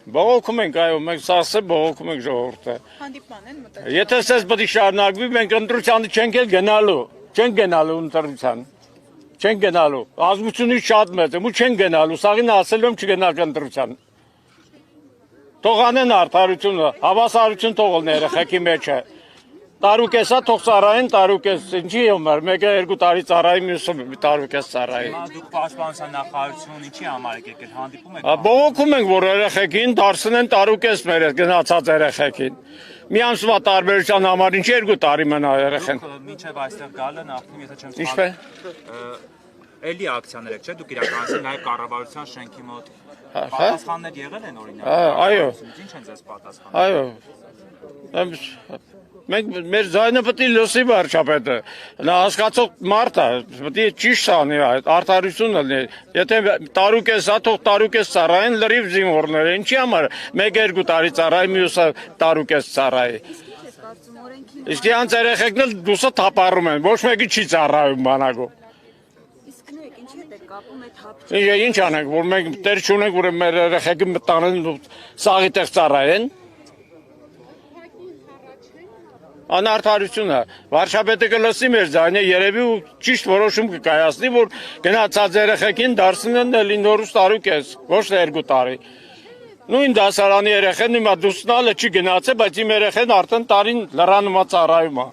Բողոքում ենք, այո, մենք սասը բողոքում ենք ժողովուրդը։ Հանդիպման են մտել։ Եթե սես պետք է շարունակվի, մենք ընտրությանը չենք էլ գնալու, չենք գնալու ընտրության։ Չենք գնալու։ Ազգությունից շատ մեծ եմ ու չենք գնալու, սաղին ասել եմ չգնալ ընտրության։ Թող անեն արդարությունը, հավասարություն թողել երեխեքի մեջը։ Տարուկեսա թող ծառային, տարուկես, ինչի համար, մեկը 2 տարի ծառայի, մյուսը տարուկես ծառայի։ Դուք պաշտպանության նախարարություն ինչի համար եք եկել, հանդիպում եք։ Բողոքում ենք, որ երեխեքին դարձնեն տարուկես մեր գնացած երեխեքին։ Մի ամսվա տարբերության համար ինչ 2 տարի մնա երեխեն։ Մինչև այստեղ գալը նախնի, եթե չեմ Ինչպես։ Էլի ակցիաներ եք, չէ՞, դուք իրականացին նաև կառավարության շենքի մոտ։ Պատասխաններ եղել են օրինակ։ Այո։ Ինչ են ձեզ պատասխանել։ Այո։ Մենք մեր ձայնը պետք է լսի վարչապետը, նա հասկացող մարդ է, պետք է ճիշտ անի այդ արդարությունը լինի։ Եթե տարուկեսա, թող տարուկես ծառային լրիվ զինվորները, ինչի համար 1-2 տարի ծառայի, մյուսը տարուկես ծառայի։ Իսկ իրանց երեխեքն էլ դուսը թափառում են, ոչ մեկի չի ծառայում բանակով։ Իսկ նույնք ինչի հետ եք կապում այդ հապ։ Ինչ անենք, որ մենք տեր չունենք, որ մեր երեխեքը մտանեն սաղի տեղ ծառայեն։ Անարդարությունը, վարչապետը կլսի մեր ձայնը, երևի ու ճիշտ որոշում կկայացնի, որ գնացած երեխեքին դարձնեն էլի նորից տարուկես, ոչ թե 2 տարի։ Նույն դասարանի երեխեն հիմա դուսնալը չի գնացել, բայց իմ երեխեն արդեն տարին լրանում է ծառայում է։